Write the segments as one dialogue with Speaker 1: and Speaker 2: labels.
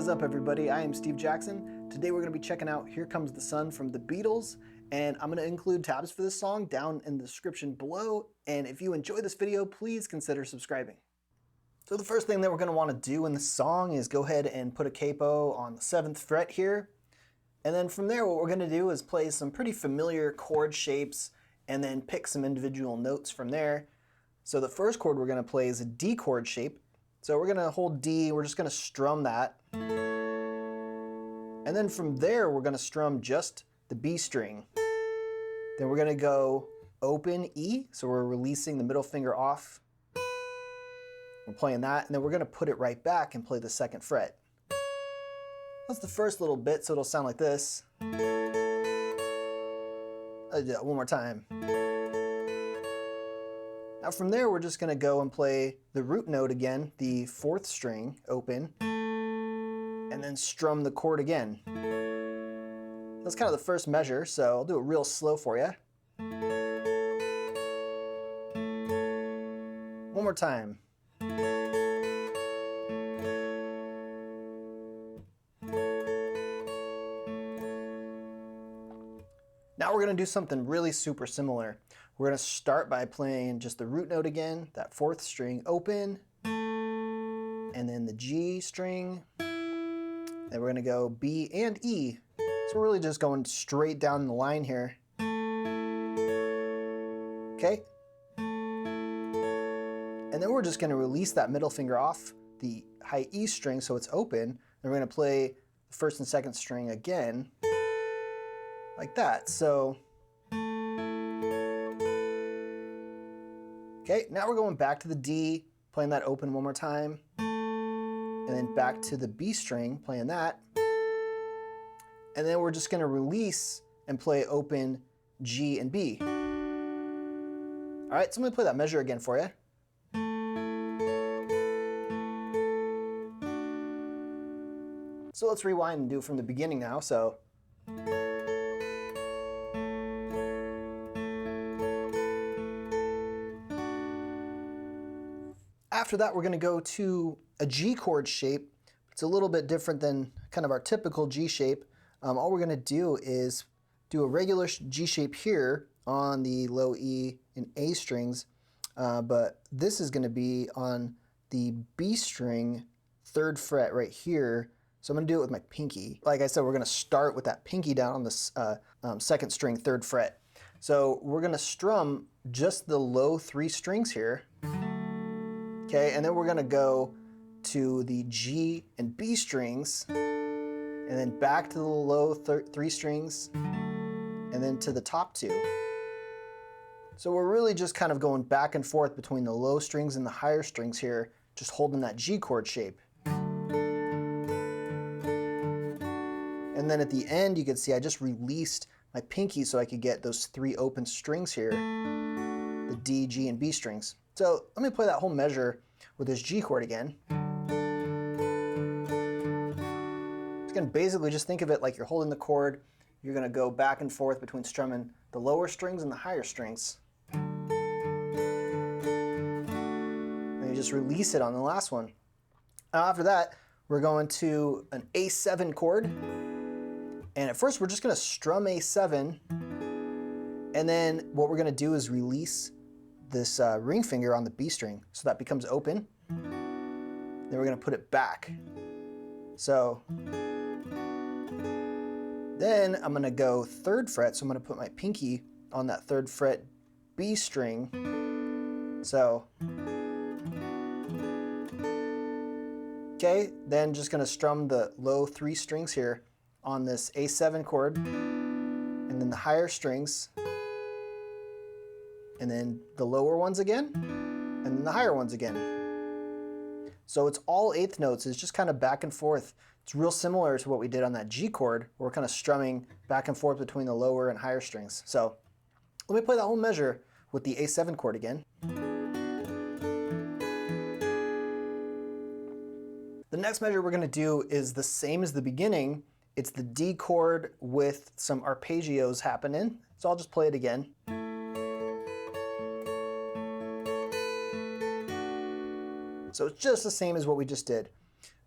Speaker 1: What is up, everybody? I am Steve Jackson. Today we're going to be checking out Here Comes the Sun from the Beatles, and I'm going to include tabs for this song down in the description below, and if you enjoy this video, please consider subscribing. So the first thing that we're going to want to do in the song is go ahead and put a capo on the 7th fret here, and then from there what we're going to do is play some pretty familiar chord shapes and then pick some individual notes from there. So the first chord we're going to play is a D chord shape. So we're going to hold D, we're just going to strum that. And then from there we're going to strum just the B string. Then we're going to go open E, so we're releasing the middle finger off. We're playing that, and then we're going to put it right back and play the 2nd fret. That's the first little bit, so it'll sound like this. One more time. Now from there we're just going to go and play the root note again, the 4th string, open, and then strum the chord again. That's kind of the first measure, so I'll do it real slow for you. One more time. Now we're going to do something really super similar. We're going to start by playing just the root note again, that 4th string open, and then the G string. Then we're going to go B and E. So we're really just going straight down the line here. Okay? And then we're just going to release that middle finger off the high E string so it's open. And we're going to play the 1st and 2nd string again, like that. So, okay, now we're going back to the D, playing that open one more time, and then back to the B string, playing that, and then we're just going to release and play open G and B. All right, so I'm going to play that measure again for you. So let's rewind and do it from the beginning now. So. After that, we're going to go to a G chord shape. It's a little bit different than kind of our typical G shape. All we're going to do is do a regular G shape here on the low E and A strings, but this is going to be on the B string 3rd fret right here. So I'm going to do it with my pinky. Like I said, we're going to start with that pinky down on the 2nd string 3rd fret. So we're going to strum just the low 3 strings here. Okay, and then we're going to go to the G and B strings, and then back to the low 3 strings, and then to the top 2. So we're really just kind of going back and forth between the low strings and the higher strings here, just holding that G chord shape. And then at the end, you can see I just released my pinky so I could get those 3 open strings here, the D, G, and B strings. So let me play that whole measure with this G chord again. It's going to basically just think of it like you're holding the chord. You're going to go back and forth between strumming the lower strings and the higher strings. And you just release it on the last one. Now after that, we're going to an A7 chord. And at first we're just going to strum A7. And then what we're going to do is release this ring finger on the B string, so that becomes open. Then we're going to put it back. So then I'm going to go 3rd fret, so I'm going to put my pinky on that 3rd fret B string. So, okay, then just going to strum the low 3 strings here on this A7 chord, and then the higher strings, and then the lower ones again, and then the higher ones again. So it's all 8th notes. It's just kind of back and forth. It's real similar to what we did on that G chord, where we're kind of strumming back and forth between the lower and higher strings. So let me play that whole measure with the A7 chord again. The next measure we're going to do is the same as the beginning. It's the D chord with some arpeggios happening. So I'll just play it again. So it's just the same as what we just did.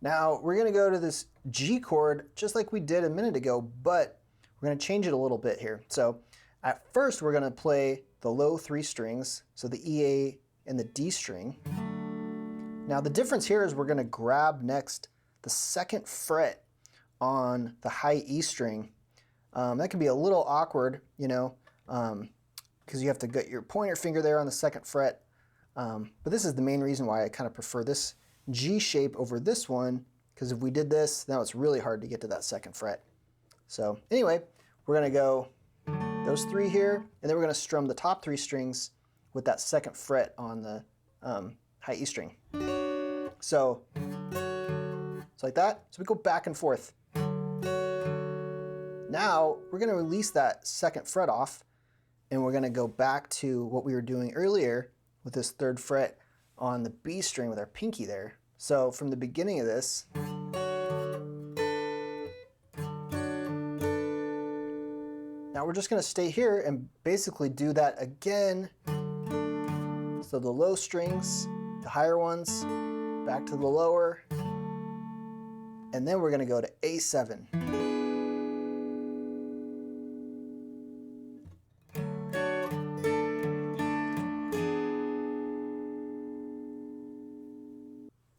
Speaker 1: Now we're gonna go to this G chord just like we did a minute ago, but we're gonna change it a little bit here. So at first we're gonna play the low 3 strings, so the E, A, and the D string. Now the difference here is we're gonna grab next the 2nd fret on the high E string. That can be a little awkward, you know, because you have to get your pointer finger there on the 2nd fret. But this is the main reason why I kind of prefer this G shape over this one, because if we did this, now it's really hard to get to that 2nd fret. So anyway, we're gonna go those 3 here, and then we're gonna strum the top 3 strings with that 2nd fret on the high E string. So it's like that. So we go back and forth. Now we're gonna release that 2nd fret off, and we're gonna go back to what we were doing earlier with this 3rd fret on the B string with our pinky there. So from the beginning of this, now we're just gonna stay here and basically do that again. So the low strings, the higher ones, back to the lower, and then we're gonna go to A7.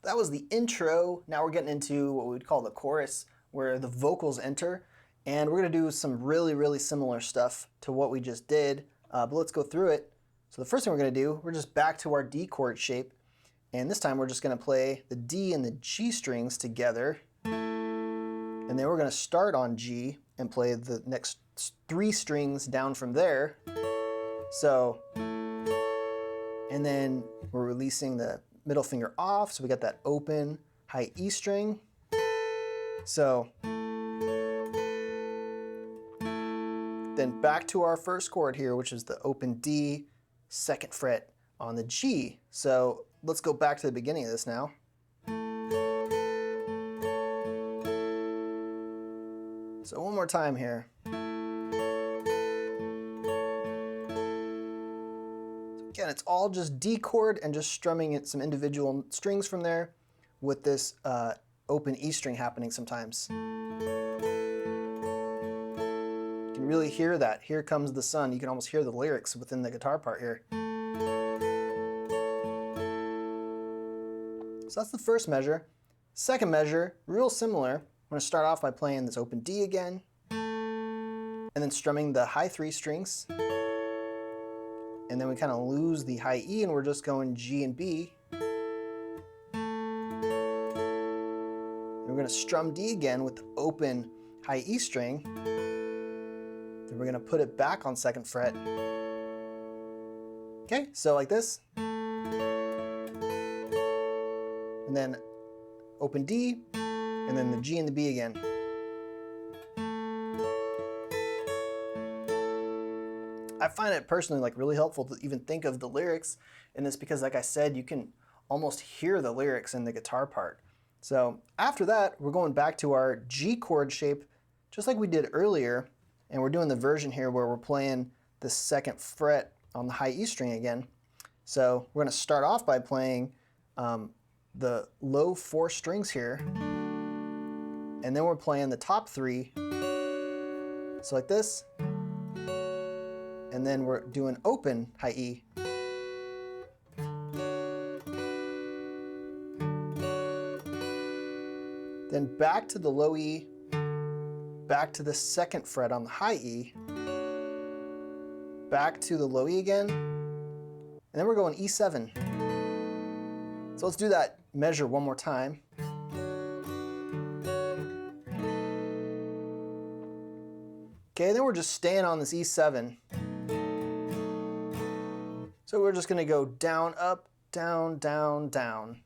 Speaker 1: That was the intro. Now we're getting into what we would call the chorus, where the vocals enter, and we're gonna do some really similar stuff to what we just did, but let's go through it. So the first thing we're gonna do, we're just back to our D chord shape, and this time we're just gonna play the D and the G strings together, and then we're gonna start on G and play the next 3 strings down from there. So, and then we're releasing the middle finger off, so we got that open high E string. So then back to our first chord here, which is the open D, 2nd fret on the G. So let's go back to the beginning of this now. So one more time here. Again, it's all just D chord and just strumming it some individual strings from there with this open E string happening sometimes. You can really hear that. Here comes the sun. You can almost hear the lyrics within the guitar part here. So that's the first measure. Second measure, real similar. I'm going to start off by playing this open D again, and then strumming the high 3 strings. And then we kind of lose the high E and we're just going G and B. And we're going to strum D again with the open high E string. Then we're going to put it back on 2nd fret. Okay, so like this. And then open D, and then the G and the B again. I find it personally like really helpful to even think of the lyrics in this because, like I said, you can almost hear the lyrics in the guitar part. So after that, we're going back to our G chord shape just like we did earlier, and we're doing the version here where we're playing the 2nd fret on the high E string again. So we're going to start off by playing the low 4 strings here, and then we're playing the top 3, so like this. And then we're doing open high E. Then back to the low E, back to the 2nd fret on the high E, back to the low E again, and then we're going E7. So let's do that measure one more time. Okay, then we're just staying on this E7. So we're just gonna go down, up, down, down, down.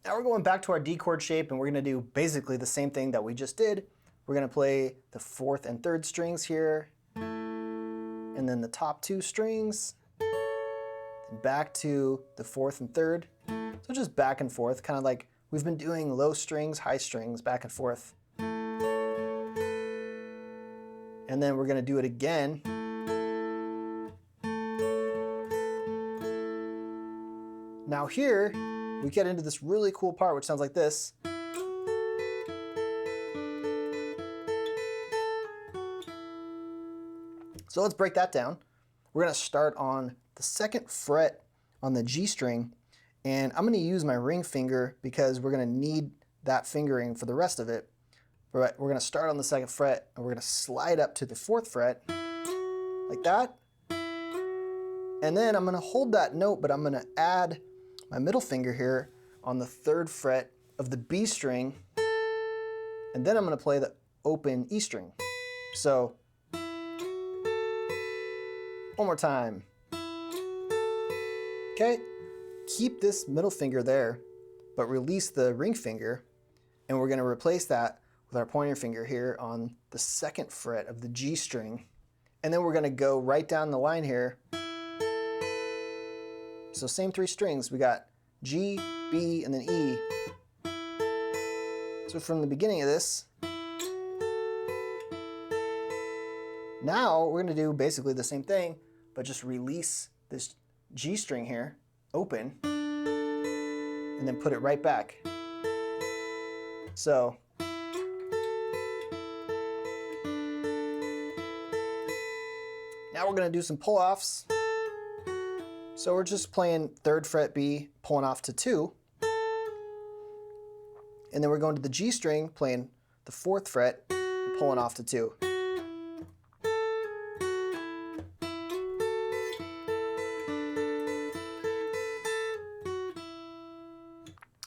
Speaker 1: Now we're going back to our D chord shape, and we're gonna do basically the same thing that we just did. We're gonna play the 4th and 3rd strings here, and then the top 2 strings, then back to the 4th and 3rd. So just back and forth, kind of like we've been doing low strings, high strings, back and forth. And then we're going to do it again. Now here, we get into this really cool part which sounds like this. So let's break that down. We're going to start on the 2nd fret on the G string, and I'm going to use my ring finger because we're going to need that fingering for the rest of it. But we're going to start on the 2nd fret, and we're going to slide up to the 4th fret, like that. And then I'm going to hold that note, but I'm going to add my middle finger here on the 3rd fret of the B string, and then I'm going to play the open E string. So one more time. Okay, keep this middle finger there, but release the ring finger, and we're going to replace that with our pointer finger here on the 2nd fret of the G string. And then we're going to go right down the line here. So same 3 strings, we got G, B, and then E. So from the beginning of this, now we're going to do basically the same thing, but just release this G string here, open, and then put it right back. So now we're going to do some pull-offs. So we're just playing 3rd fret B, pulling off to 2. And then we're going to the G string, playing the 4th fret, and pulling off to 2.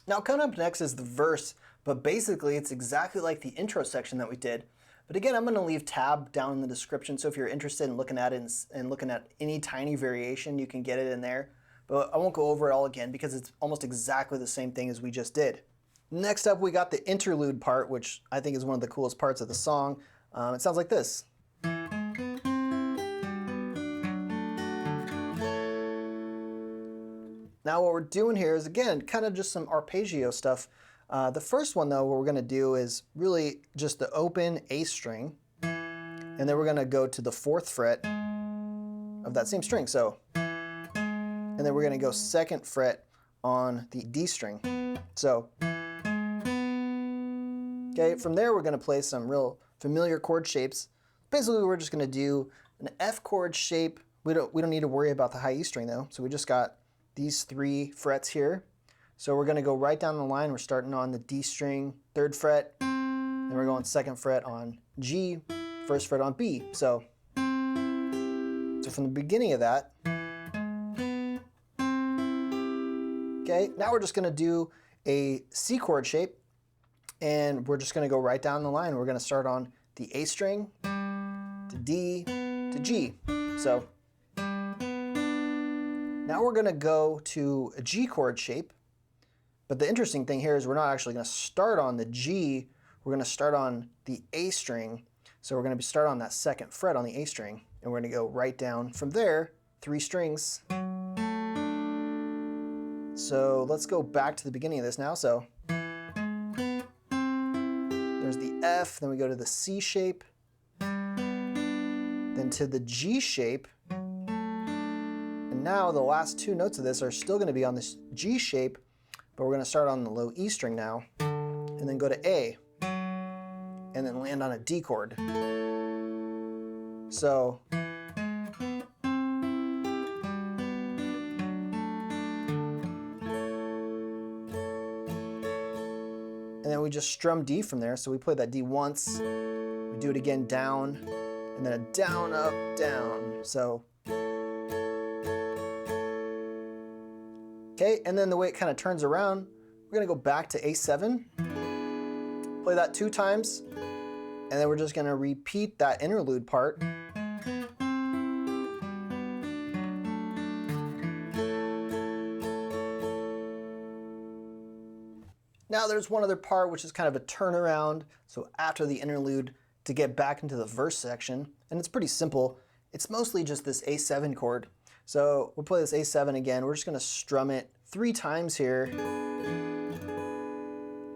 Speaker 1: Now coming up next is the verse, but basically it's exactly like the intro section that we did. But again, I'm going to leave tab down in the description, so if you're interested in looking at it and looking at any tiny variation, you can get it in there. But I won't go over it all again because it's almost exactly the same thing as we just did. Next up, we got the interlude part, which I think is one of the coolest parts of the song. It sounds like this. Now what we're doing here is, again, kind of just some arpeggio stuff. The first one, though, what we're going to do is really just the open A string, and then we're going to go to the 4th fret of that same string. So, and then we're going to go 2nd fret on the D string. So, okay, from there we're going to play some real familiar chord shapes. Basically, we're just going to do an F chord shape. We don't need to worry about the high E string though. So we just got these 3 frets here. So we're going to go right down the line. We're starting on the D string, 3rd fret, then we're going 2nd fret on G, 1st fret on B. So from the beginning of that, okay, now we're just going to do a C chord shape, and we're just going to go right down the line. We're going to start on the A string, to D, to G. So now we're going to go to a G chord shape, but the interesting thing here is we're not actually going to start on the G, we're going to start on the A string. So we're going to start on that 2nd fret on the A string, and we're going to go right down from there, 3 strings. So let's go back to the beginning of this now. So there's the F, then we go to the C shape, then to the G shape. Now the last 2 notes of this are still going to be on this G shape, but we're going to start on the low E string now, and then go to A, and then land on a D chord. So and then we just strum D from there. So we play that D once, we do it again down, and then a down, up, down. So okay, and then the way it kind of turns around, we're going to go back to A7, play that 2 times, and then we're just going to repeat that interlude part. Now there's one other part which is kind of a turnaround, so after the interlude to get back into the verse section, and it's pretty simple. It's mostly just this A7 chord. So we'll play this A7 again. We're just going to strum it 3 times here.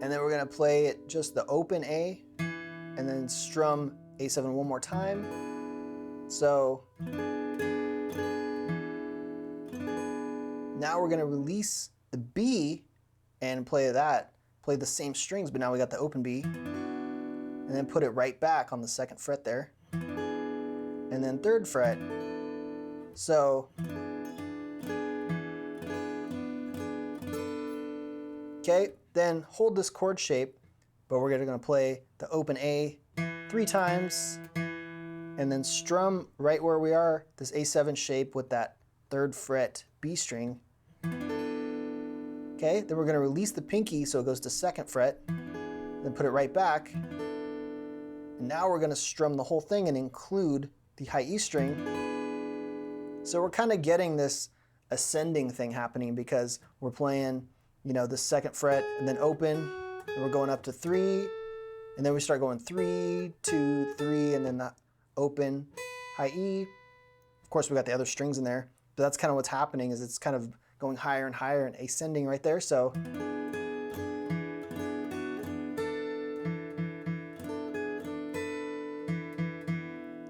Speaker 1: And then we're going to play it just the open A, and then strum A7 one more time. So now we're going to release the B and play the same strings, but now we got the open B, and then put it right back on the 2nd fret there, and then 3rd fret. So, okay, then hold this chord shape, but we're going to play the open A 3 times, and then strum right where we are, this A7 shape with that 3rd fret B string. Okay, then we're going to release the pinky so it goes to 2nd fret, then put it right back. And now we're going to strum the whole thing and include the high E string. So we're kind of getting this ascending thing happening because we're playing, you know, the 2nd fret and then open, and we're going up to 3, and then we start going 3, 2, 3, and then the open, high E. Of course, we got the other strings in there, but that's kind of what's happening, is it's kind of going higher and higher and ascending right there. So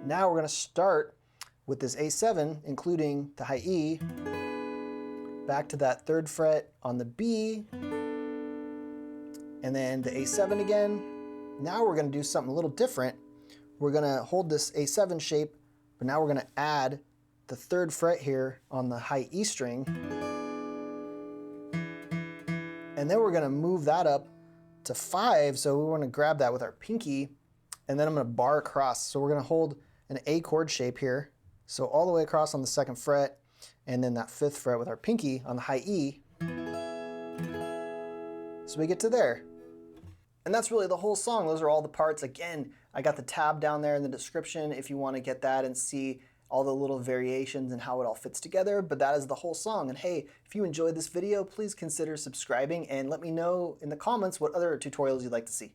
Speaker 1: now we're going to start with this A7, including the high E, back to that 3rd fret on the B, and then the A7 again. Now we're going to do something a little different. We're going to hold this A7 shape, but now we're going to add the 3rd fret here on the high E string. And then we're going to move that up to 5, so we want to grab that with our pinky, and then I'm going to bar across. So we're going to hold an A chord shape here, so all the way across on the 2nd fret, and then that 5th fret with our pinky on the high E. So we get to there. And that's really the whole song. Those are all the parts. Again, I got the tab down there in the description if you want to get that and see all the little variations and how it all fits together, but that is the whole song. And hey, if you enjoyed this video, please consider subscribing and let me know in the comments what other tutorials you'd like to see.